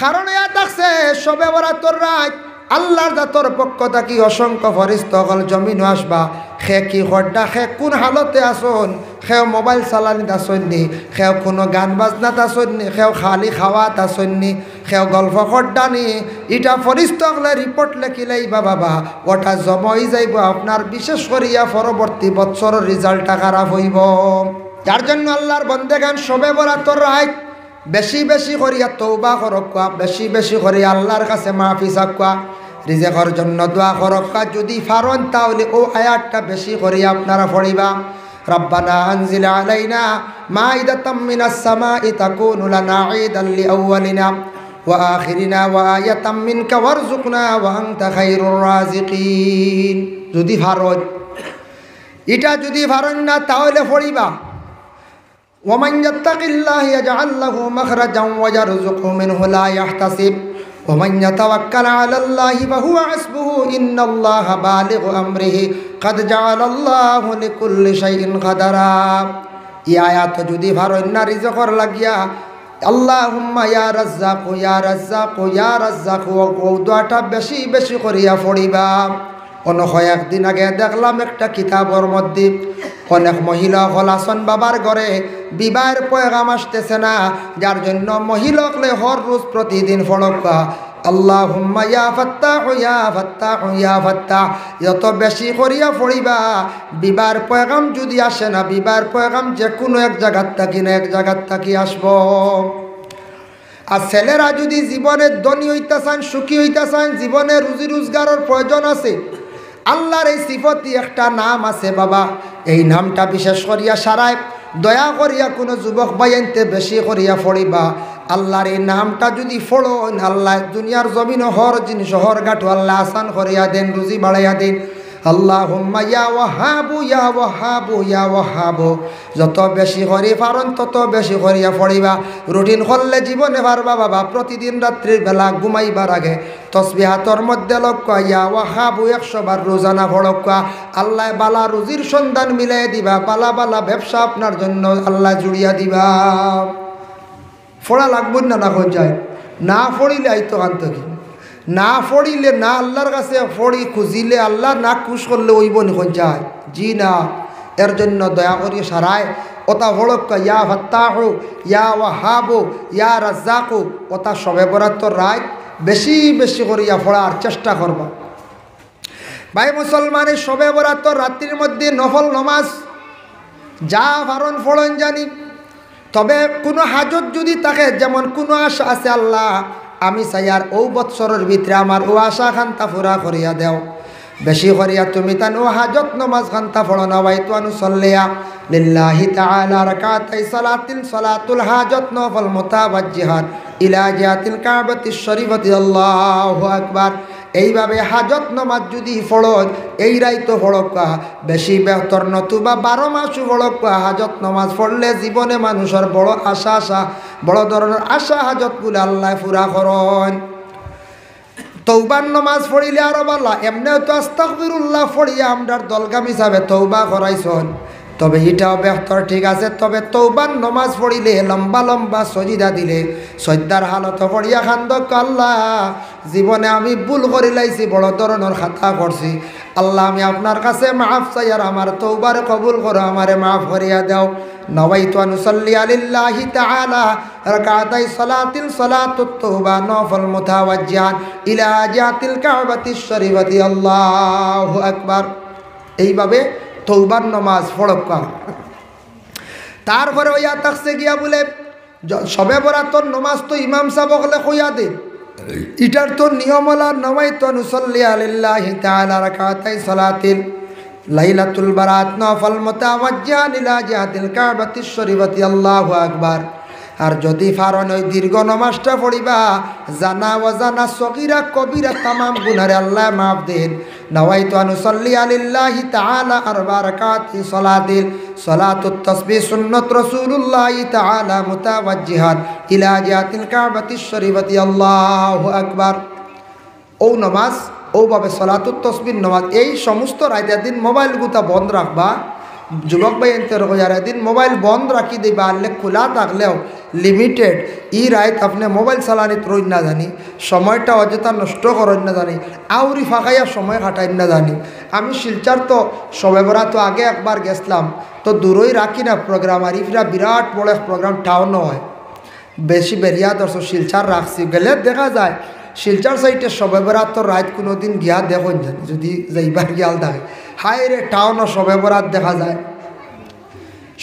কারণ ইয়া থাকছে শবে বরাতর রাত আল্লাহর জাতর পক্ষ থাকি অসংখ্য ফেরেশতাগণ জমিন আসবা। খে কি খড্ডা, খে কোন হালতে আসন, খেও মোবাইল চালানিত আসননি, খেও কোনো গান বাজনাত আসননি, খেও খালি খাওয়াত আসননি, খেও গল্প খড্ডানি, ইটা ফেরেশতাগণে রিপোর্ট লেখিলেইবা বাবা ওটা জমাই যাইব আপনার, বিশেষ করিয়া পরবর্তী বছরের রেজাল্টটা খারাপ হইব। যার জন্য আল্লাহর বন্দেগান শবে বরাতর রাত বেশি বেশি করিয়া তওবা করক্কা, বেশি বেশি করিয়া আল্লাহর কাছে মাফি চাক্কা, রিজেকর জন্য দোয়া করক্কা। যদি ফারন তাহলে ও আয়াতটা বেশি করিয়া আপনারা পড়িবা। রব্বানা আনজিল আলাইনা মাইদাতাম মিনাস সামাই তাকুনু লানা ঈদান লিআউয়ালিনা ওয়া আখিরিনা ওয়া আয়াতাম মিনকা ওয়ারযুকনা ওয়া আনতা খায়রুর রাযিকিন। যদি ফারন, এটা যদি ফারন না তাহলে পড়িবা ومن يتق الله يجعل له مخرجا ويرزقه منه لا يحتسب ومن يتوكل على الله فهو حسبه إن الله بالغ أمره قد جعل الله لكل شيء قدرا। এই আয়াত যদি ভারন্না রিজকর লাগিয়া আল্লাহুম্মা ইয়া রাজ্জাক ইয়া রাজ্জাক ইয়া রাজ্জাক ও দোয়াটা বেশি বেশি করিয়া পড়িবা। একদিন আগে দেখলাম একটা কিতাবের মধ্যে অনেক মহিলা হলাসন বাবার ঘরে বিবাহের পয়গাম আসতেছে না, যার জন্য মহিলাকলে হর রোজ প্রতিদিন ফড়কা আল্লাহুম্মা ইয়া ফাত্তাহ ইয়া ফাত্তাহ ইয়া ফাত্তাহ যত বেশি করিয়া পড়িবা। বিবাহের পয়গাম যদি আসে না, বিবাহের পয়গাম যে কোনো এক জায়গার থাকি না এক জায়গার থাকি আসব। আর ছেলেরা যদি জীবনে ধনী হইতে চান, সুখী হইতে চান, জীবনে রুজি রোজগারের প্রয়োজন আছে, আল্লাহর এই সিফতি একটা নাম আছে বাবা, এই নামটা বিশেষ করিয়া সারায় দয়া করিয়া কোনো যুবক বাইনতে বেশি করিয়া পড়িবা। আল্লাহর এই নামটা যদি ফড়ো, আল্লাহ দুনিয়ার জমিন হর জিনিস হর গাঠু আল্লাহ আসান করিয়া দেন, রুজি বাড়াইয়া দেন। আল্লাহুম্মা ইয়া ওয়াহাবু ইয়া ওয়াহাবু ইয়া ওয়াহাবু যত বেশি করি পারন তত বেশি করিয়া পড়িবা। রুটিন করলে জীবনে পারবা বাবা। প্রতিদিন রাত্রির বেলা ঘুমাইবার আগে তসবিহাতর মধ্যে লক্ষ্য ইয়া ওয়াহাবু 100 বার রোজানা পড়ক্কা। আল্লাহ বালা রুজির সন্ধান মিলাই দিবা, বালা বালা ব্যবসা আপনার জন্য আল্লাহ জুড়িয়া দিবা। ফোড়া লাগব না, না হয়ে যায় না ফড়িলে আইতো আনতে কি না ফড়িলে না আল্লাহর কাছে ফড়ি খুঁজিলে আল্লাহ না খুশ করলে ওইব নিখন যায় জি না। এর জন্য দয়া করি সারায় ওটা হড়ক্কা ইয়া ফাত্তাহু ইয়া ওয়াহাবু ইয়া রাজ্জাকু ওটা শবে বরাতর রাত বেশি বেশি করিয়া পড়ার চেষ্টা করবা। ভাই মুসলমানের শবে বরাতর রাত্রির মধ্যে নফল নমাজ যা পারন ফড়ন জানি। তবে কোনো হাজত যদি থাকে, যেমন কোনো আশা আছে আল্লাহ আমি চাই আর ও বৎসরের ভিতরে আমার ও আশা খান্তা ফুরা করিয়া দেও, বেশি করিয়া তুমি তান ও হাজত নমাজ খান্তা ফড়ো না। বাইতু আনুসল্লিয়া লিল্লাহি তাআলা রাকাতাই সালাতিন সালাতুল হাজত নফল মুতাওয়াজ্জিহান ইলা জিহাতিল কাবাতিশ শরীফাতি আল্লাহু আকবার। এইভাবে হাজত নমাজ যদি ফড়ো এই রাইতো ফড়কা বেশি বেহতর, নতুবা 12 মাসও ফড়কা হাজত নমাজ পড়লে জীবনে মানুষের বড় আশা বড় ধরনের আশা হাজতগুলো আল্লাহ পুরা করেন। তৌবার নমাজ পড়িলে আরো ভালো। এমনিও তো আস্তাগফিরুল্লাহ পড়িয়া আমরার দলগাম হিসাবে তৌবা করাইছন, তবে এটাও বেহতর ঠিক আছে। তবে তৌবার নমাজ পড়িলে লম্বা লম্বা সজিদা দিলে সজ্জার হালত পড়িয়া খান্দক আল্লাহ জীবনে আমি ভুল করি লাইছি, বড় ধরনের খাতা করছি, আল্লাহ আমি আপনার কাছে মাফ চাই আর আমার তৌবার কবুল করো, আমারে মাফ করিয়া দাও। নওয়াইতু আনুসাল্লি লিল্লাহি তাআলা রাকাতাই সালাতিল সালাতুত তাওবা নফল মুতাওয়াজ্জিহান ইলা জিহাতিল কাবাতিশ শরীফাতি আল্লাহু আকবার। এইভাবে তৌবার নমাজ পড়ক্কা। তারপরে ওইয়া তাকসে গিয়া বলে শবে বরাতর নমাজ তো ইমাম সাহেব হলে কইয়া দে, এটার তো নিয়ম হল নওয়াইতু আনুসাল্লি লিল্লাহি তাআলা রাকাতাই সালাতিল লাইলাতুল বারাত নফল মুতাওয়াজ্জিহান ইলা জিহাতিল কাবাতিশ শরীফাতি আল্লাহু আকবার। আর যদি ফারন ওই দীর্ঘ নমাজটা পড়িবা জানা ওয়াজানা সগীরা কবিরা তামাম গুনারে আল্লাহ মাফ দেন। নওয়াইতু আনুসাল্লি লিল্লাহি তাআলা আরবা রাকাতি সালাতিল সালাতুত তাসবিহ সুন্নাত রাসূলুল্লাহি তাআলা মুতাওয়াজ্জিহান ইলা জিহাতিল কাবাতিশ শরীফাতি আল্লাহু আকবার। ও নমাজ ওভাবে সালাতুত তাসবিহ নমাজ এই সমস্ত রাতের দিন মোবাইল গুতা বন্ধ রাখবা। যুবক ভাই এনতের যারা এদিন মোবাইল বন্ধ রাখি দিবা আনলে খোলা থাকলেও লিমিটেড ই রাইত আপনি মোবাইল চালানিত রই না জানি সময়টা অযথা নষ্ট করেন না জানি আউরি ফাঁকাইয়া সময় কাটাই না জানি আমি শিলচার তো সবে বরা তো আগে একবার গেছিলাম তো দূরই রাখি না প্রোগ্রাম আর ইফরা বিরাট বড় এক প্রোগ্রাম টাউন হয় বেশি বেরিয়া দর্শক শিলচার রাখছি গেলে দেখা যায় শিলচার সাইডে সবে বরাত তো রাত কোনো দিন গিয়া দেখুন জানি যদি যাইবার গিয়াল থাকে হাই রে টাউনও সবে বরাত দেখা যায়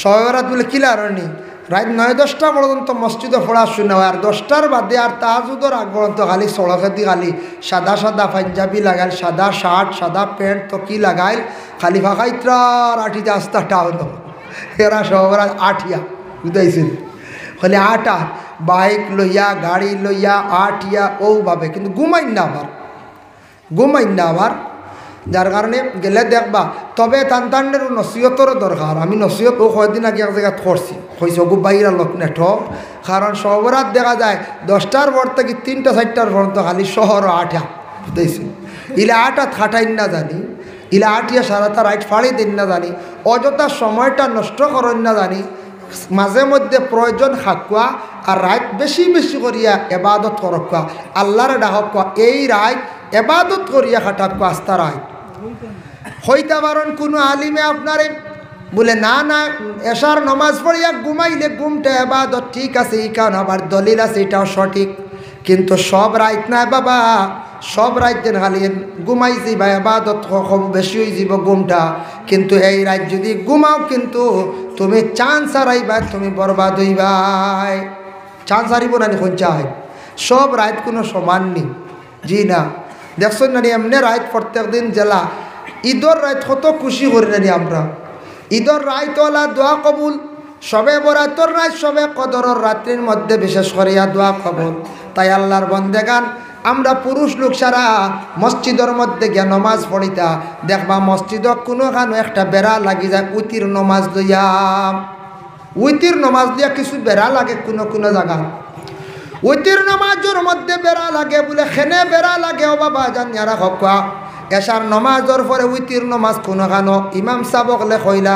সবে বরাত বলে কিলারণি রাত 9-10টা পর্যন্ত মসজিদে পড়া শুনে হয় আর 10টার বাদে আর তাজুদর আগ পর্যন্ত খালি সড়কে দি খালি সাদা সাদা পাঞ্জাবি লাগাইল সাদা শার্ট সাদা প্যান্ট তো কি লাগাইল খালি ফাঁকাইত্রার আঠিতে আস্তা টাউন এরা সবে বরাত আঠিয়া বুঝাইছিল খালি আটা বাইক লইয়া গাড়ি লইয়া আটিয়া ওভাবে কিন্তু ঘুমাইন না আবার যার কারণে গেলে দেখবা তবে তান্তানের নসিহতরও দরকার আমি নসিহত ও কয়েকদিন আগে এক জায়গায় করছি কইছে গু বাইরা লোক নেঠ কারণ সবরাত দেখা যায় 10টার পর থেকে 3টা-4টার পর্যন্ত খালি শহর আঠা বুঝতেছি ইলে আটা খাটাইন না জানি ইলে আটিয়া সারাটা রাইট ফাড়ি দিন না জানি অযথা সময়টা নষ্ট করেন না জানি মাঝে মধ্যে প্রয়োজন খাকুয়া আর রাত বেশি বেশি করিয়া এবাদত করকুয়া আল্লাহর ডাকুয়া এই রাত এবাদত করিয়া খাটাকুয়া আস্তা রাত হইতে পারেন কোনো আলিমে আপনারে বলে না এশার নমাজ পড়িয়া ঘুমাইলে ঘুমটা এবাদত ঠিক আছে এই কারণ আবার দলিল আছে এটাও সঠিক কিন্তু সব রাত না বাবা সব রাত যেন খালি ঘুমাই যাইবা এবাদত খুব বেশি হয়ে যাব ঘুমটা কিন্তু এই রাত যদি ঘুমাও কিন্তু তুমি চান্স হারাইবা তুমি বরবাদ হইবাই চান্স হারিব না এখন চাই সব রাত কোনো সমান নেই জি না দেখছেন না এমনি রাত প্রত্যেক দিন জেলা ঈদর রাত কত খুশি করি না আমরা ঈদর রাতওয়ালা দোয়া কবুল সবে বরাতর রাত সবে কদরের রাত্রির মধ্যে বিশেষ করিয়া দোয়া কবুল তাই আল্লাহর বন্দেগান আমরা পুরুষ লোক সারা মসজিদের মধ্যে গিয়া নমাজ পড়িতা দেখবা মসজিদত কোনোখানো একটা বেড়া লাগি যায় উতির নমাজ লইয়া কিছু বেড়া লাগে কোনো জায়গা উতির নমাজের মধ্যে বেড়া লাগে বলে খেনে বেড়া লাগে ও বাবা জানিয়ারা হকা এশার নমাজের পরে উতির নমাজ কোনোখানো ইমাম সাবক লে কইলা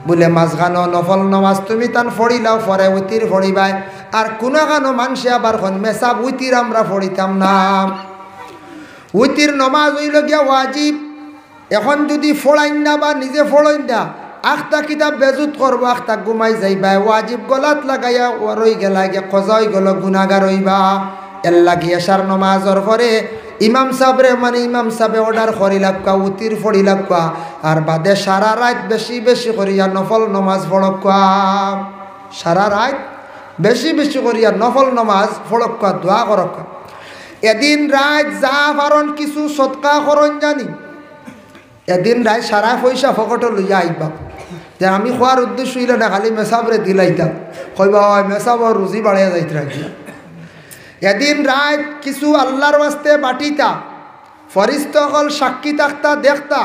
বলে মাঝখানো নফল নমাজ তুমি তান ফড়িলাও পরে উতির ফড়িবাই আর কোনোখানো মানুষে আবার মেসাব উতির আমরা ফড়িতাম না উতির নমাজ হইল গিয়া ওয়াজিব এখন যদি ফড়াইন না বা নিজে ফড়াইন না আখতা কিতাব বেজুত করবো আখতা ঘুমাই যাইবা ওয়াজিব গলাত লাগাইয়া রই গেলা গিয়া খজা হয়ে গেল গুনাগার হইবা এর লাগি এশার নমাজর পরে ইমাম সাহেবরে ইমাম সাহেবে অর্ডার করি লাগা উতির ফড়ি লাগা আর বাদে সারা রাত বেশি বেশি করিয়া নফল নমাজ পড়কা সারা রাত বেশি বেশি করিয়া নফল নমাজ পড়কা দোয়া করকা এদিন রাত যা পারন কিছু সৎকা করন জানি এদিন রাত সারা পয়সা ফকট লইয়া আইবা যে আমি খোয়ার উদ্দেশ্য হইল না খালি মেসাবরে দিলাইতাম কইবা মেসাবর রুজি বাড়াইয়া যাইতে রাখিয়া এদিন রাত কিছু আল্লাহর বাস্তে বাটিতা ফরিস্তকল সাক্ষী থাকতা দেখতা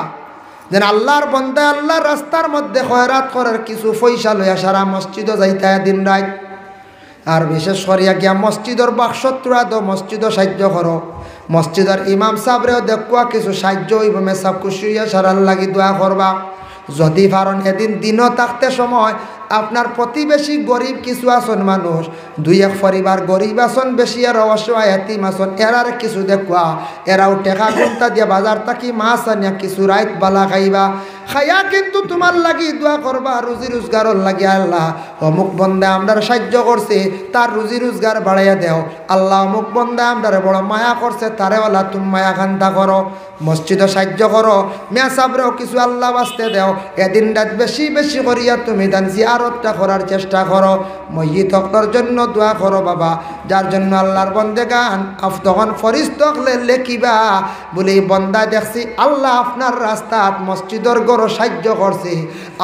যেন আল্লাহর বন্দা আল্লাহর রাস্তার মধ্যে খয়রাত করার কিছু পয়সা লইয়া সারা মসজিদও যাইতা এদিন রাত আর বিশেষ করিয়া গিয়া মসজিদর বাক্সত্রা দো মসজিদও সাহায্য করো মসজিদের ইমাম সাহেবরেও দেখুয়া কিছু সাহায্য হইব মেসাব খুশি হইয়া সারার লাগি দোয়া করবা যদি পারেন এদিন দিনও থাকতে সময় আপনার প্রতিবেশী গরিব কিছু আসন মানুষ দুই এক পরিবার গরিব আসন বেশি আর অসহায় এতিম আসন এরার কিছু দেখুয়া এরাও টেকা ঘন্টা দিয়া বাজার থাকি মাছ আনিয়া কিছু রাইত বালা খাইবা খাইয়া কিন্তু তোমার লাগি দোয়া করবা রুজি রোজগারর লাগি আল্লাহ অমুক বন্দা আমরার সাহায্য করছে তার রুজি রোজগার বাড়াইয়া দেও আল্লাহ অমুক বন্দা আমরার বড় মায়া করছে তারে ওলা তুমি মায়া খান্তা করো মসজিদে সাহায্য করো মিয়া সাবরেও কিছু আল্লাহ বাঁচতে দেও এদিন রাত বেশি বেশি করিয়া তুমি দান জিয়ারতটা করার চেষ্টা করো মসজিদ হকর জন্য দোয়া করো বাবা যার জন্য আল্লাহর বন্দেগান তখন ফরিস্তকলে লেখিবা বলে বন্দা দেখছি আল্লাহ আপনার রাস্তাত মসজিদর গড় সাহায্য করছে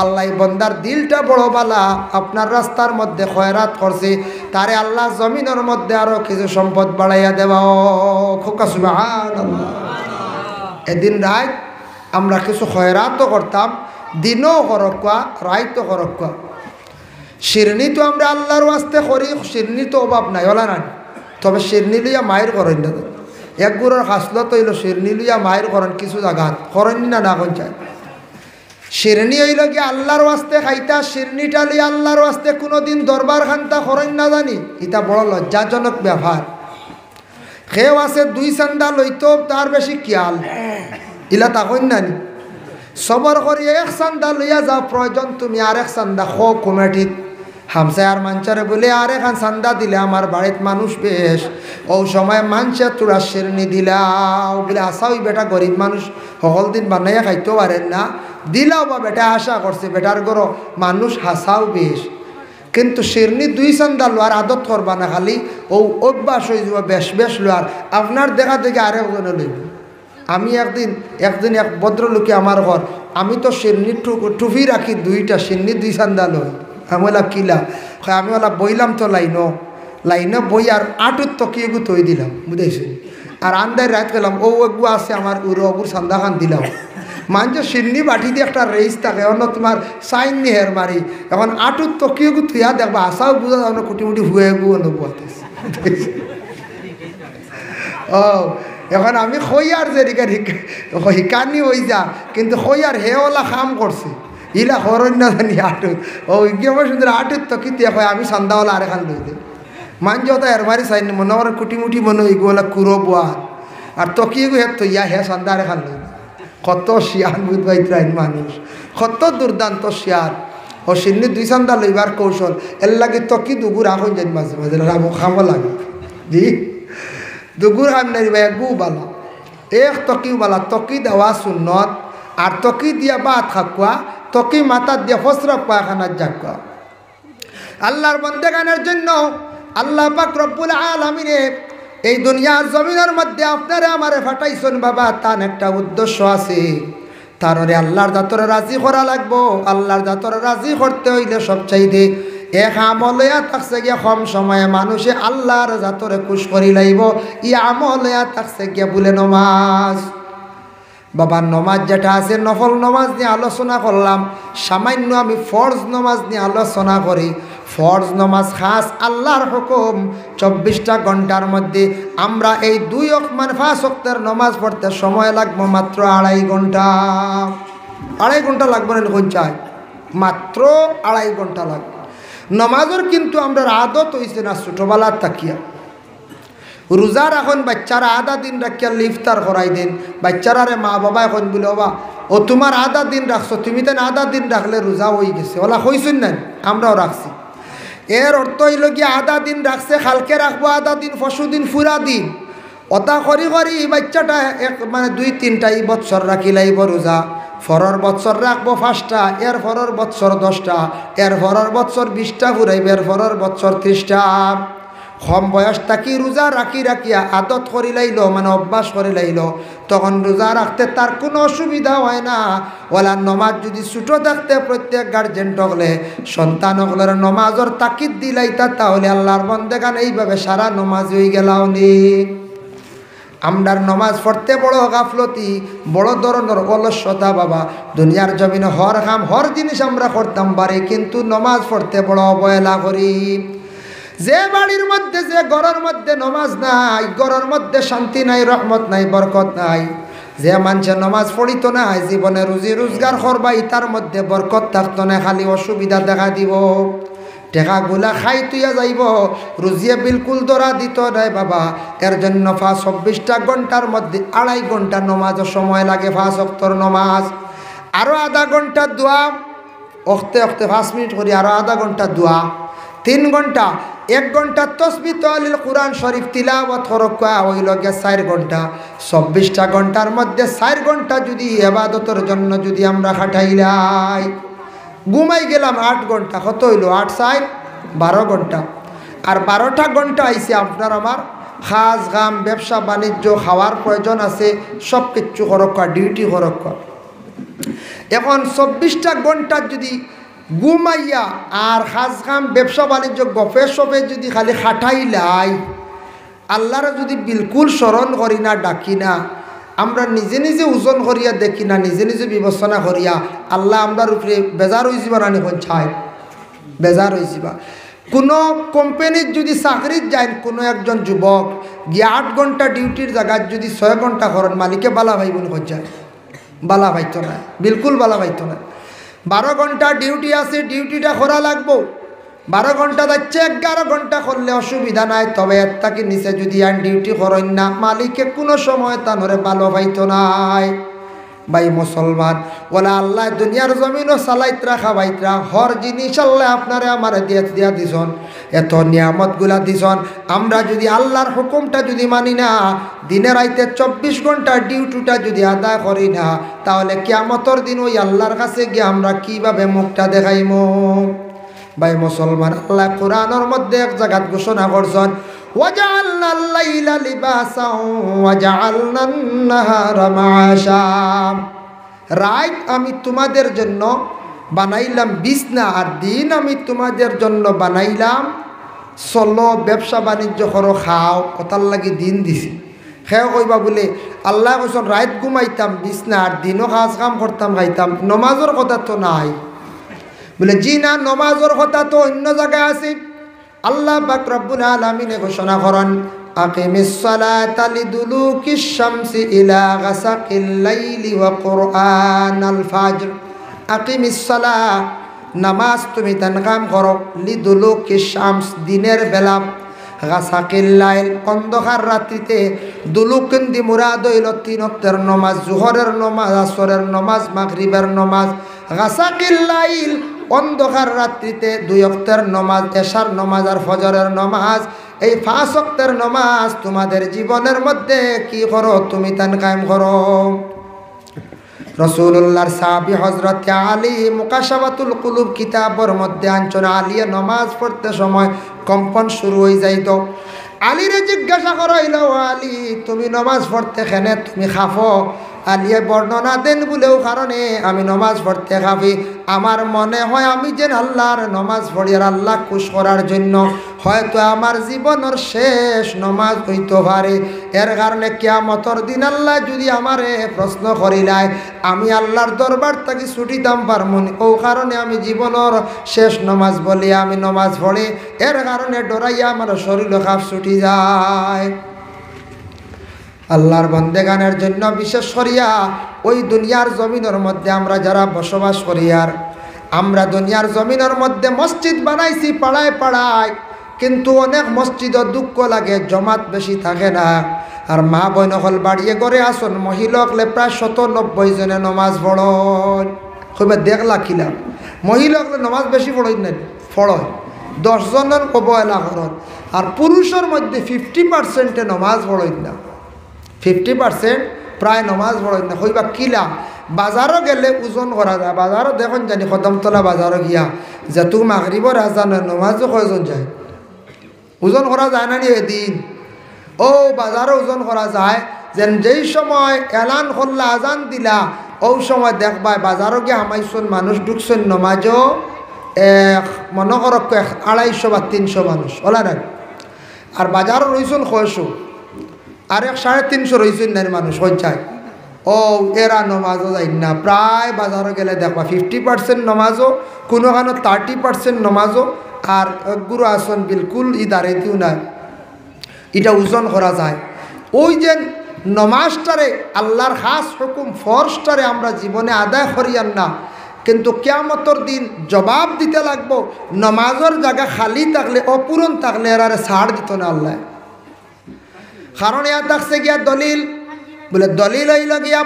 আল্লাহ বন্দার দিলটা বড় বালা আপনার রাস্তার মধ্যে খয়রাত করছে তারে আল্লাহ জমিনের মধ্যে আরো কিছু সম্পদ বাড়াইয়া দেওয়া খোকা সুবহানাল্লাহ এদিন রাত আমরা কিছু খয়রাতও করতাম দিনও করকা রাইতও করকা শিরনি তো আমরা আল্লাহর ওয়াস্তে করি শিরনি তো অভাব নাই ওলা না তবে শিরনি লইয়া মায়ের করেন না এক গুড়ের হাসলত হইল শিরনি লইয়া মায়ের করেন কিছু জায়গাত করেন না না কোন চাই শিরনি হইল গিয়ে আল্লাহর ওয়াস্তে খাইতা, শিরনিটা লই আল্লাহর ওয়াস্তে কোনোদিন দরবার খান্তা করেন না জানি, এটা বড় লজ্জাজনক ব্যাপার। খেও আছে 2 চান্দা লইতো তার বেশি কিয়াল, ইলা তা কইন নানি সবর করি 1 চান্দা লইয়া যাও, প্রয়োজন তুমি আরেক চান্দা খো কমিটিত হামসায়ার মাঞ্চারে বলে আরেকখান চান্দা দিলে আমার বাড়িত মানুষ বেশ, ও সময় মানছে তোরা শিরনি দিলাও বলে আশা, ওই বেটা গরিব মানুষ সকল দিন বানাইয়া খাইতেও পারেন না, দিলাও বা বেটা আশা করছে বেটার গরো মানুষ হাসাও বেশ। কিন্তু শিরনি 2 চান্দা লোয়ার আদত করবা না, খালি ও অভ্যাস হয়ে যাব বেশ বেশ লোয়ার, আপনার দেখা দেখে আরেকজনে লইব। আমি একদিন এক ভদ্রলোকে আমার ঘর, আমি তো শিরনি টুপি রাখি 2টা, শিরনি 2 চান্দা লই। আমি বলা কিলা, আমি বলা বইলাম তো লাইনে বই আর আটুর তকিয়েগু তৈ দিলাম বুঝেছি, আর আন্দায় রাত গেলাম ও এগু আছে আমার অবুর চান্দা খান দিলাম। মানুষ শিরনি বাটি দিয়ে একটা রেস থাকে, অন্য তোমার সাইন নি হের মারি, এখন আটুর তকিয়েগু তুইয়া দেখবা আশাও বুঝা যাও না, কুটি মুটি হুয়ে গু অনুভূতিস। ও এখন আমি খৈয়ার যে শিকানি হয়ে যা, কিন্তু খৈয়ার হেওলা কাম করছে, ইলা হরণ না জানি আটুত, ও ইজ্ঞাপন সুন্দর আটুত তো কিতে হয় আমি সন্ধ্যাওয়ালা আরেখান লই দে মানজ তো এরমারি চাই মনে আমার কুটিমুটি মনে ইগুলা কুরো বোয়ার আর তকিয়ে গো হেত ইয়া হে সন্ধ্যা আরেখান লই দে। কত শিয়ার বুধবাইত্রাইন মানুষ, কত দুর্দান্ত শিয়ার। ও সিন্নি 2 চান্দা লইবার কৌশল এর লাগে তকি দুগুর এখন যাই মাঝে মাঝে রাবো খামো লাগে জি দুগুর খাম নাই ভাই গু বালা এক তকিও বালা, তকি দেওয়া সুন্নত, আর তকি দিয়া বাত খাকুয়া, তকি মাথা দিয়ে ফসরক পায়খানার জাকুয়া। আল্লাহর বন্দেগানের জন্য আল্লাহ পাক রব্বুল আলামিনে এই দুনিয়ার জমিনের মধ্যে আপনারে আমারে ফাটাইছেন বাবা, তার একটা উদ্দেশ্য আছে। তারপরে আল্লাহর জাতরে রাজি করা লাগবো। আল্লাহর জাতরে রাজি করতে হইলে সবচাইতে এক আমলয়া থাকছে গিয়া কম সময়ে মানুষে আল্লাহর জাতরে খুশ করি লাইব, ই আমলয়া থাকছে গিয়া বলে নমাজ। বাবা নমাজ যেটা আছে নফল নমাজ নিয়ে আলোচনা করলাম, সামান্য আমি ফরজ নমাজ নিয়ে আলোচনা করি। ফরজ নমাজ খাস আল্লাহর হুকুম, 24টা ঘন্টার মধ্যে আমরা এই 2 ওয়াক্ত 5 ওয়াক্তের নমাজ পড়তে সময় লাগবে মাত্র 2.5 ঘন্টা। 2.5 ঘন্টা লাগবে না কোন চাই, মাত্র 2.5 ঘন্টা লাগবে। নমাজের কিন্তু আমরা আদত হয়েছে না ছোটোবেলার তাকিয়া। রোজা রাখুন বাচ্চারা আধা দিন রাখিয়া ইফতার করাই দিন, বাচ্চারারে মা বাবা এখন বলে বাবা ও তোমার আধা দিন রাখছো, তুমি তো আধা দিন রাখলে রোজা হয়ে গেছে, ওলা হইছুন না, আমরাও রাখছি। এর অর্থ হইল গিয়ে আধা দিন রাখছে, কালকে রাখবো আধা দিন, পরশু দিন পুরা দিন। ওটা করি করি বাচ্চাটা এক 2-3টা বৎসর রাখি লাইব রোজা, ফরর বৎসর রাখবো 5টা, এর ফরর বৎসর 10টা, এর ফরর বৎসর 20টা ঘুরাইবে, এর ফরর বৎসর 30টা। কম বয়স থাকি রোজা রাখিয়া আদত করি লাইল, অভ্যাস করে লাইল, তখন রোজা রাখতে তার কোনো অসুবিধা হয় না। ওলা নমাজ যদি ছোটো থাকতে প্রত্যেক গার্জেন হলে সন্তান হলের নমাজর তাকিদ দিলাইতা, তাহলে আল্লাহর বন্দেগান এইভাবে সারা নমাজ হয়ে গেলাও নি। আমরার নমাজ পড়তে বড় গাফলতি, বড় ধরনের অলস্যতা বাবা। দুনিয়ার জমিনে হর কাম হর জিনিস আমরা করতাম পারি, কিন্তু নমাজ পড়তে বড় অবহেলা করি। যে বাড়ির মধ্যে, যে ঘরের মধ্যে নমাজ নাই, ঘরের মধ্যে শান্তি নাই, রহমত নাই, বরকত নাই। যে মানুষের নমাজ পড়িত না, জীবনে রুজি রোজগার করবা, ইতার মধ্যে বরকত থাকতো না, খালি অসুবিধা দেখা দিব। টেকাগুলা খাই তুইয়া যাইব, রুজিয়ে বিলকুল ধরা দিত নাই বাবা। এর জন্য 24টা ঘন্টার মধ্যে 2.5 ঘন্টা নমাজের সময় লাগে, 5 ওয়াক্তের নমাজ, আরও আধা ঘন্টা দোয়া, অক্তে 5 মিনিট করি, আরও আধা ঘন্টা দোয়া, 3 ঘন্টা, 1 ঘন্টা তসবিহ তাহলিল কুরআন শরীফ তিলাওয়াত করকা, ওই লগে 4 ঘন্টা। 24টা ঘন্টার মধ্যে 4 ঘন্টা যদি ইবাদতের জন্য যদি আমরা খাটাইলাই, ঘুমাই গেলাম 8 ঘন্টা, কত হইল 8 4 12 ঘন্টা। আর 12টা ঘন্টা আইসে আপনার আমার কাজ কাম, ব্যবসা বাণিজ্য, খাওয়ার প্রয়োজন আছে, সব কিছু করকা, ডিউটি করকা। এখন 24টা ঘন্টা যদি ঘুমাইয়া আর কাজ কাম, ব্যবসা বাণিজ্য, গফে সফে যদি খালি খাটাইলাই, আল্লাহর যদি বিলকুল স্মরণ করি না, ডাকি না, আমরা নিজে নিজে ওজন করিয়া দেখি না, নিজে নিজে বিবেচনা করিয়া, আল্লাহ আমরার উপরে বেজার হয়ে যাবা, রানি চাই বেজার হয়ে যাবা। কোনো কোম্পানির যদি চাকরির যায় কোনো একজন যুবক গিয়ে 8 ঘন্টা ডিউটির জায়গায় যদি 6 ঘন্টা করেন, মালিকে বালা ভাইব যায়, বালা ভাইত না, বিলকুল বালা ভাইত না। 12 ঘন্টা ডিউটি আছে, ডিউটিটা করা লাগবো। 12 ঘন্টা যাচ্ছে, 11 ঘন্টা করলে অসুবিধা নাই, তবে এর থেকে নিচে যদি আর ডিউটি করেন না, মালিকে কোনো সময় তানরে ভালো পাইতো নাই। ভাই মুসলমান, ওলা আল্লাহ দুনিয়ার জমিনও চালাইতরা খাবাইতরা হর জিনিস আল্লাহ আপনারে আমার দিয়া দিছন, এত নিয়ামতগুলা দিছন। আমরা যদি আল্লাহর হুকুমটা যদি মানি না, দিনে রাইতে 24 ঘন্টা ডিউটিটা যদি আদায় করি না, তাহলে কিয়ামতের দিন ওই আল্লাহর কাছে গিয়ে আমরা কিভাবে মুখটা দেখাইমু? ভাই মুসলমান, আল্লাহ কোরআনের মধ্যে এক জায়গাত ঘোষণা করছেন, ওয়াজআলনা আল-লাইলা লিবাসান ওয়াজআলনা আন-নাহারা মাআশা। রাত আমি তোমাদের জন্য বানাইলাম বিছনা, আর দিন আমি তোমাদের জন্য বানাইলাম চলো, ব্যবসা বাণিজ্য করো, খাও, কথার লাগি দিন দিছি। সেও কইবা বলে আল্লাহ কৈছেন রাত ঘুমাইতাম বিছনা, আর দিনও কাজ কাম করতাম, খাইতাম। নমাজের কথা তো নাই বলে, জি না, নমাজের কথা তো অন্য জায়গায় আছে। আল্লাহ পাক রব্বুল আলামিনে ঘোষণা করেন, আকিমিস সালাতা লিদুলুকিশ শামসি ইলা গাসাকিল লাইলি ওয়া কুরআনাল ফাজর। আকিমিস সালাহ, নামাজ তুমি তানকাম করো, লিদুলুকিশ শামস, দিনের বেলা, গাসাকিল লাইল, অন্ধকার রাত্রিতে। দুলুকন্দি মুরাদ হইল 3 ওয়াক্তের নমাজ, জোহরের নমাজ, আসরের নমাজ, মাগরিবের নমাজ। গাসাকিল লাইল, অন্ধকার রাত্রিতে 2 ওয়াক্তের নমাজ, এশার নমাজ আর ফজরের নমাজ। এই 5 ওয়াক্তের নমাজ তোমাদের জীবনের মধ্যে কি করো? তুমি তান কায়েম করো। রাসূলুল্লাহর সাহাবী হযরত আলী মুকাশাফাতুল কুলুব কিতাবের মধ্যে আনছেন, আলিয়া নমাজ পড়তে সময় কম্পন শুরু হয়ে যাইত। আলীরে জিজ্ঞাসা করাইল, আলী তুমি নমাজ পড়তে কেনে তুমি খাফো? আলিয়া বর্ণনা দেন বলেও কারণে আমি নমাজ পড়তে খাবি, আমার মনে হয় আমি যেন আল্লাহর নমাজ পড়ি আর আল্লাহ খুশ করার জন্য, হয়তো আমার জীবনের শেষ নমাজ হইতে পারে। এর কারণে কিয়ামতের দিন আল্লাহ যদি আমারে প্রশ্ন করিলায়, আমি আল্লাহর দরবার থেকে ছুটি দাম পারমু, ও কারণে আমি জীবনের শেষ নমাজ বলি আমি নমাজ পড়ি। এর কারণে ডরাইয়া আমার শরীর খাপ ছুটি যায়। আল্লাহর বন্দেগানের জন্য বিশেষ করিয়া ওই দুনিয়ার জমিনের মধ্যে আমরা যারা বসবাস করি, আর আমরা দুনিয়ার জমিনের মধ্যে মসজিদ বানাইছি পাড়ায় পাড়ায়, কিন্তু অনেক মসজিদও দুঃখ লাগে, জমাত বেশি থাকে না। আর মা বোন হল বাড়িয়ে করে আসুন, মহিলাকলে প্রায় 190 জনে নমাজ পড়ন। খুবই দেখলা খিলাম মহিলাকলে নমাজ বেশি পড়ই না, পড়য় 10 জনের অবহেলা করন। আর পুরুষের মধ্যে 50% নমাজ পড়ই না, 50% প্রায় নমাজ পড়েন না। কইবা কিলা? বাজারও গেলে ওজন করা যায়, বাজারও দেখুন জানি কদমতলা বাজারও গিয়া যেহেতু মাগরিবর আজান নমাজও কয়জন যায়, ওজন করা যায় না নি এদিন? ও বাজারও ওজন করা যায়, যেন যেই সময় এলান করলা আজান দিলা, ওই সময় দেখবা বাজারও গিয়ে হামাইছন মানুষ ঢুকছেন নমাজও, মনে করক 250 বা 300 মানুষ ওলা না। আর বাজারও রয়েছেন 100 আর 350 রয়েছেন না মানুষ হচ্ছে। ও এরা নমাজও যাই না, প্রায় বাজারও গেলে দেখবা 50% নমাজও, কোনোখানো 30% নমাজও, আর গুরু আসন বিলকুল ইদারে দিও না। এটা ওজন করা যায়। ওই যে নমাজটারে আল্লাহর খাস হুকুম ফরজটারে আমরা জীবনে আদায় করিয়ান না, কিন্তু কিয়ামতের দিন জবাব দিতে লাগবো। নমাজের জায়গা খালি থাকলে, অপূরণ থাকলে এরারে ছাড় দিত না আল্লাহ। কারণ ইয়া থাকছে গিয়া দলিল, বলে দলিল হইল গিয়া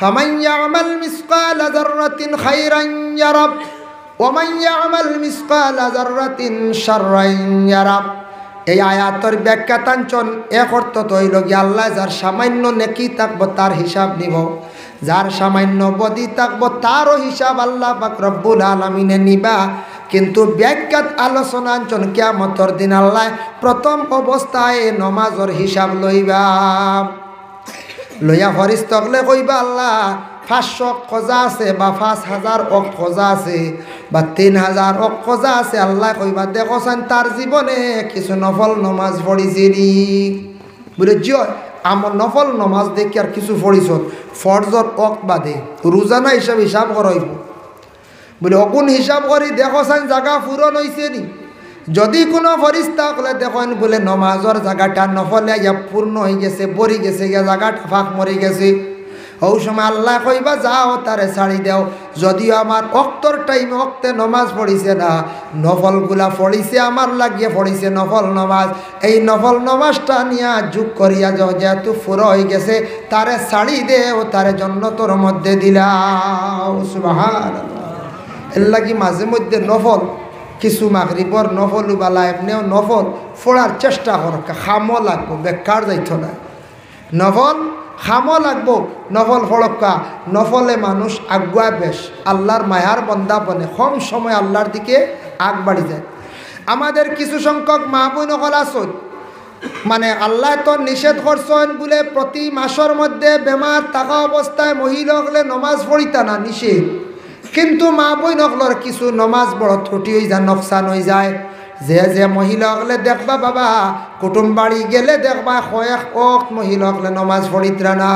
ফামান ইয়ামাল মিসকালা যাররাতিন খাইরান ইয়ারা ওয়া মান ইয়ামাল মিসকালা যাররাতিন শাররান ইয়ারা। এই আয়াতের ব্যাখ্যা টানছন, এক অর্থ তো হইল গিয়া আল্লাহ যার সামান্য নেকি থাকবো তার হিসাব নিব, যার সামান্য বদি থাকবো তারও হিসাব আল্লাহ পাক রব্বুল আলামিনে নিবা। কিন্তু ব্যাখ্যাত আলোচনা আনছন কিয়ামতের দিন আল্লাহ প্রথম অবস্থায় নমাজের হিসাব লইবা, লইয়া ফরিস্তকলে কইবা আল্লাহ 500 খোঁজা আছে বা 5000 খোঁজা আছে বা 3000 খোঁজা আছে। আল্লাহ কইবা দেখছেন তার জীবনে কিছু নফল নমাজ পড়িছিলি, বলে জিও আমার নফল নমাজ দেখি আর কিছু পড়িছ, ফরজর বাদে রোজানা হিসাব করাইব। বলে অগুন হিসাব করি দেখছেন জায়গা পূরণ হয়েছে নি? যদি কোনো ফরিস্তা হলে দেখেন বলে নমাজের জায়গাটা নফলে ইয়া পূর্ণ হয়ে গেছে, বরি গেছে, গিয়া জায়গাটা ফাঁক মরি গেছে। ওই সময় আল্লাহ কইবা যাও তারে ছাড়ি দেও। যদিও আমার অক্তর টাইমে অক্তে নমাজ পড়িছে না, নফলগুলা পড়িছে আমার লাগিয়ে পড়িছে নফল নমাজ। এই নফল নমাজটা নিয়ে যোগ করিয়া যাও, যেহেতু ফুরো হয়ে গেছে তারে ছাড়ি দেও, তারে জন্নতর মধ্যে দিলাও। সুবহানাল্লাহ। এর লাগি মাঝে মধ্যে নফল কিছু মাগরিবর নফল বালা এমনিও নফল পড়ার চেষ্টা কর, খামো লাগবো, বেকার যাইত না। নফল খামো লাগবো, নফল ফড়ক্কা। নফলে মানুষ আগুয়া বেশ আল্লাহর মায়ার বন্দা বনে, কম সময় আল্লাহর দিকে আগ বাড়ি যায়। আমাদের কিছু সংখ্যক মা বোন হল আসন, মানে আল্লাহ তো নিষেধ করছেন বলে প্রতি মাসের মধ্যে বেমার থাকা অবস্থায় মহিলা হলে নমাজ পড়িতা না, নিষেধ। কিন্তু মা বই নকলর কিছু নমাজ বড় ত্রুটি হয়ে যায়, নকশান হয়ে যায়। যে মহিলা হলে দেখবা বাবা কুটুম বাড়ি গেলে দেখবা কয়েক অক মহিলা হলে নমাজ পড়িতরা না।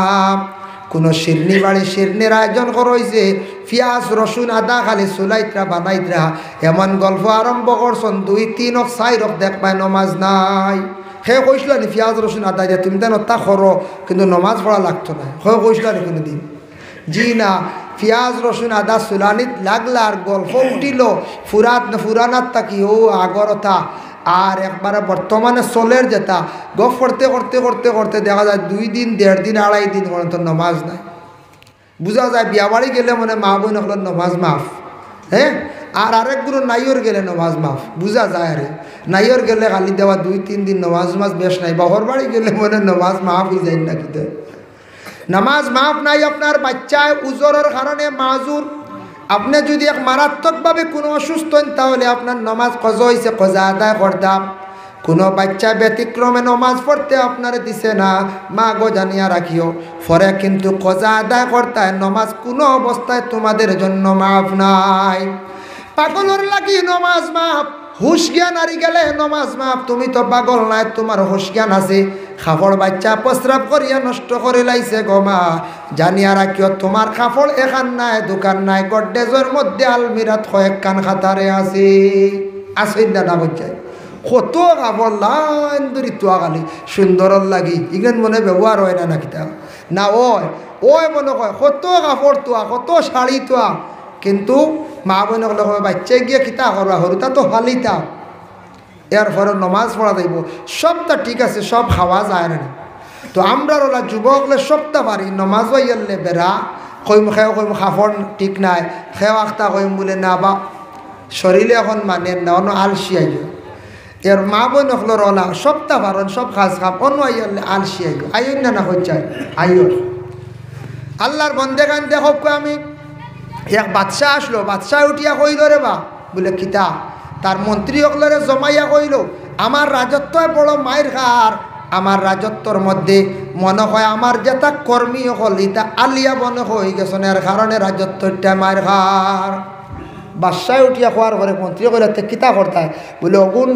কোনো শিরনি বাড়ি শিরনির আয়োজন করছে, পিঁয়াজ রসুন আদা খালি চুলাইতরা বানাইতরা, এমন গল্প আরম্ভ করছেন 2-3 4 দেখবাই নমাজ নাই। সে কইছিল নি পিঁয়াজ রসুন আদা দিয়ে তুমি তেন তা করো, কিন্তু নমাজ পড়া লাগতো না। সে কইছিল নি কোনো দিন? জি না, পিঁয়াজ রসুন আদা চুলানিত লাগলা আর গল্প উঠিল ফুরানাত তাকি ও আগরতা। আর একবারে বর্তমানে চলের যেটা গপ করতে করতে করতে করতে দেখা যায় 2 দিন 1.5 দিন 2.5 দিন পর্যন্ত নমাজ নাই। বোঝা যায় বিয়া বাড়ি গেলে মানে মা বোন হল নমাজ মাফ, হ্যাঁ। আর আরেকগুলো নাইয়র গেলে নমাজ মাফ, বোঝা যায়। আরে নাইয়র গেলে খালি দেওয়া 2-3 দিন নমাজ বেশ নাই, বাহর বাড়ি গেলে মানে নমাজ মাফ হয়ে যায় না। কিন্তু নামাজ মাফ নাই। আপনার বাচ্চায় উজরের কারণে মাজুর, আপনি যদি এক মারাত্মকভাবে কোনো অসুস্থ হন তাহলে আপনার নমাজ কজা হয়েছে, কজা আদায় করতাম। কোনো বাচ্চা ব্যতিক্রমে নমাজ পড়তে আপনার দিছে না, মা গো জানিয়া রাখিও, পরে কিন্তু কজা আদায় করতায়। নমাজ কোনো অবস্থায় তোমাদের জন্য মাফ নাই। পাগলর লাগি নমাজ মাফ, হুশ জ্ঞান হারি গেলে নমাজ মাফ। তুমি তো পাগল নাই, তোমার হুশ জ্ঞান আছে। কাপড় বাচ্চা প্রস্রাব করিয়া নষ্ট করে লাইছে গো মা, জানিয়া রাখিও তোমার কাপড় এখান নাই, দোকান নাই, গড্ডেজের মধ্যে আলমিরাত কয়েকখান খাতারে আছে। আসেন না না বলছাই কত কাপড় লাইন ধরি তোয়া গালি সুন্দর লাগি, ইগেন মনে ব্যবহার হয় না নাকি তা না? ওই মনে কয় কত কাপড় তোয়া, কত শাড়ি তোয়া, কিন্তু মা বোন বাচ্চা গিয়ে কিতা করবা, হরুতা তো হালিতা। এরপরে নমাজ পড়া যাইব, সবটা ঠিক আছে, সব খাওয়া যায় না। তো আমরা ওলা যুবক হলে সবটা পারি, নমাজ হইলে বেড়া কইম খেয়ে কইম খাফড় ঠিক নাই, খেয়ে আখতা কইম বলে না বা শরীরে এখন মানে না, অন্য আলসি আইয়। এর মা বোন হলো রলা সবটা পারেন, সব খাস খাপ, অন্য আইলে আলসি আইয়। আইন না না হচ্ছে আইয়। আল্লাহর বন্দে গান দেখো, আমি এক বাদশাহ আসলো, বাদশাহ উঠিয়া কইল রে বা বলে কিতা, তার মন্ত্রী সকলের জমাইয়া কইল আমার রাজত্ব বড় মায়ের খার, আমার রাজত্বর মধ্যে মনে হয় আমার যেটা কর্মী হল ইটা আলিয়া মনে হয়ে গেছে, এর কারণে রাজত্বটা মায়ের খার। বাদশাহ উঠিয়া খোয়ার ঘরে মন্ত্রী করে কিতা করতায় বলে অগুন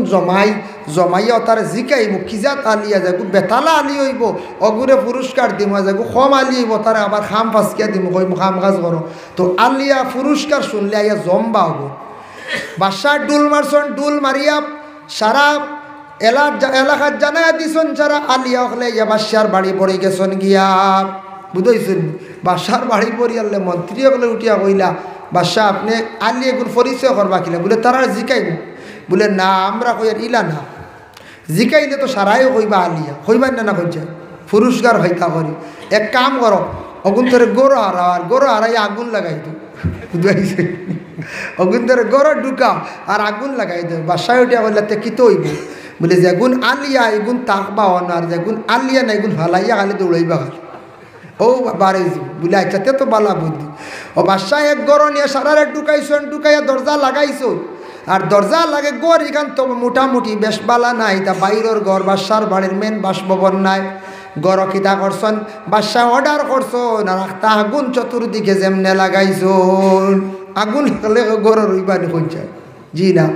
জমাইয়া তার জিকাইব কিজাত আলিয়া যাগু বেতালা আলি হইব, অগুরে পুরস্কার দিব, যাগু কম আলি হইব তারা আবার খাম ফাঁসকিয়া দিব, কইব খাম কাজ করো। তো আলিয়া পুরস্কার শুনলে আইয়া জম্বা হব। বাদশাহ ডুল মারছন, ডুল মারিয়া সারা এলাকার জানাইয়া দিছন, সারা আলিয়া হলে ইয়া বাদশার বাড়ি পড়ে গেছন গিয়া, বুঝাইছেন? বাদশার বাড়ি পড়ি আনলে মন্ত্রী হলে উঠিয়া কইলা বাদশাহ আপনি আলি এগুলো পরিচয় করবা কিনা? বলে তারা জিকাইব। বলে না আমরা কইয়ার ইলা না, জিকাইলে তো সারাইও কইবা আলিয়া, কইবার না না কইছে পুরস্কার হইতা করি। এক কাম করো, অগুন ধরে গরু হারাও, আর গরু হারাই আগুন লাগাই দো, বুঝাইছে? অগুন ধরে গরু ঢুকাও আর আগুন লাগাই দো। বাদশাহ উঠিয়া কইলা তে কি তো হইব? বলে যেগুন আলিয়া এগুন তাকবা না, আর যেগুন আলিয়া না এগুন হালাইয়া খালি দৌড়াইবা খালি। ও বাড়ি বলে আচ্ছা তে তো বালা বুদ্ধি। ও বাদশাহ এক গরু নিয়ে সারারে ঢুকাইছেন, ঢুকাইয়া দরজা লাগাইছ, আর দরজা লাগে গড় এখান তো মোটামুটি বেশ বালা নাই, তা বাইরের ঘর বাদশার বাড়ির মেন বাসভবন নাই। গড় কিতা করছেন, বাদশাহ অর্ডার করছেন, আর একটা আগুন চতুর্দিকে যেমনে লাগাইছন, আগুন লাগলে গড় রইবানি কইছে। জি না,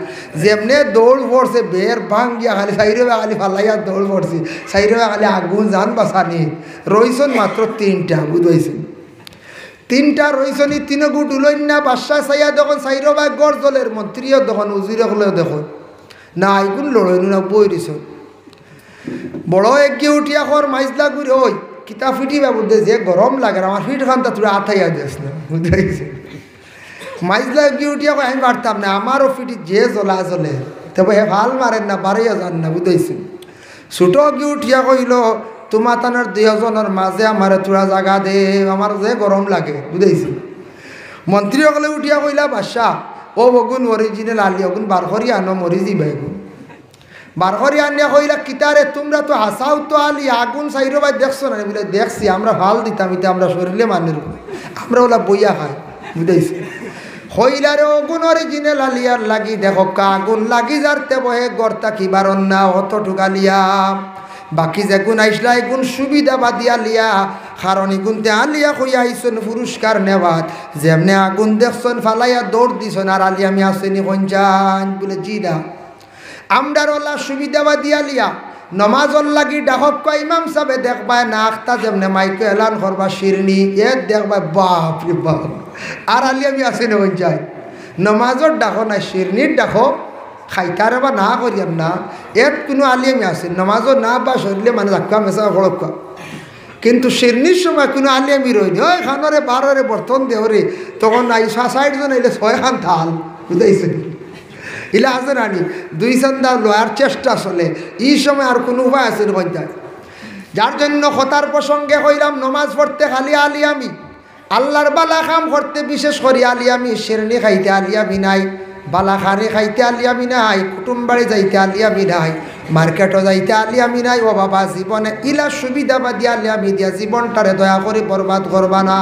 যেমনে দৌড় পড়ছে বের ভাঙ্গিয়া খালি সাইরে খালি ফালাইয়া দৌড় পড়ছে, সাইরে খালি আগুন জান বাসানি। রইছেন মাত্র 3টা, বুঝাইছেন? 3টা রইছনি, 3 গুট উলইন না। বাদশাহ চাইয়া দেখুন সাইরে বা গড় জলের মন্ত্রীও দেখুন, উজিরে হলেও দেখুন না, এগুন লড়ইন না বই দিছ। বড় এগিয়ে উঠিয়া কর মাইজলা ঘুরে, ওই কিতা ফিটিবা বুঝতে যে গরম লাগে আমার ফিট খান তা তুই আথাইয়া দিস না বুঝতে মাইজলা গিয়ে উঠিয়া আমি পারতাম না আমারও ফিটি যে জ্বলা জ্বলে তবে হে ভাল মারেন না বাড়াইয়া যান না বুঝতেছি ছোট গিয়ে উঠিয়া কইল তোমার তানের দুজনের মাঝে আমার তোরা জাগা দে আমার যে গরম লাগে বুঝতেছি মন্ত্রীসকলে উঠিয়া কইলা বাদশাহ ও বগুন অরিজিনাল আলি অগুন বার করি আনো মরি যাইবা এগুন বার করি আনিয়া কইলা কিতারে তোমরা তো হাসাও তো আলি আগুন চাইরো ভাই দেখছো না বলে দেখছি আমরা ভাল দিতাম এটা আমরা শরীরে মানের আমরা ওলা বইয়া খাই বুঝতেছি হইলারে অগুন অরিজিনাল আলিয়ার লাগি দেখো আগুন লাগি যারতে বহে গর্তা কি বারণ না অত ঢুকালিয়া বাকি যে গুণ আইসলা এগুন সুবিধা বাদিয়া লিয়া কারণ এগুনতে আলিয়া কইয়া আইসন পুরস্কার নেওয়াত যেমনে আগুন দেখছন ফালাইয়া দৌড় দিছন আর আলিয়া আমি আসেনি কঞ্চান বলে জিদা আমরার ওলা সুবিধা বাদিয়া লিয়া নমাজর লাগি ডাকক ইমাম সাহেবে দেখবায় না আখতা যেমনে মাইকে এলান করবা শিরনি এ দেখবায় বাপ রে বাপ আর আলিয়া আমি আসেনি কঞ্চান নমাজর ডাকো না শিরনির ডাকো খাইতারে বা না করিয়াম না এত কোনো আলিয়ামি আছে নমাজও না বা শরীরে মানে রাখা মেশা ফড়কা কিন্তু শিরনির সময় কোনো আলিয়ামি রইনি ওই খানরে বারোরে বর্তন দেহরে তখন আই ৬-৬ জন এলে ৬ খান থাল বুঝাইছে ইলা আছে রানি 2 চান্দা লওয়ার চেষ্টা চলে এই সময় আর কোনো উপায় আছে না যার জন্য কথার প্রসঙ্গে কইলাম নমাজ পড়তে খালি আলিয়ামি আল্লাহর বালা কাম করতে বিশেষ করে আলিয়ামি শিরনি খাইতে আলিয়ামি নাই বালাখারে খাইতে আলিয়ামি নাই কুটুম বাড়ি যাইতে আলিয়ামি নাই মার্কেটও যাইতে আলিয়ামি নাই ও বাবা জীবনে ইলা সুবিধা বাদি আলিয়ামি দিয়া জীবনটারে দয়া করে বরবাদ করবা না।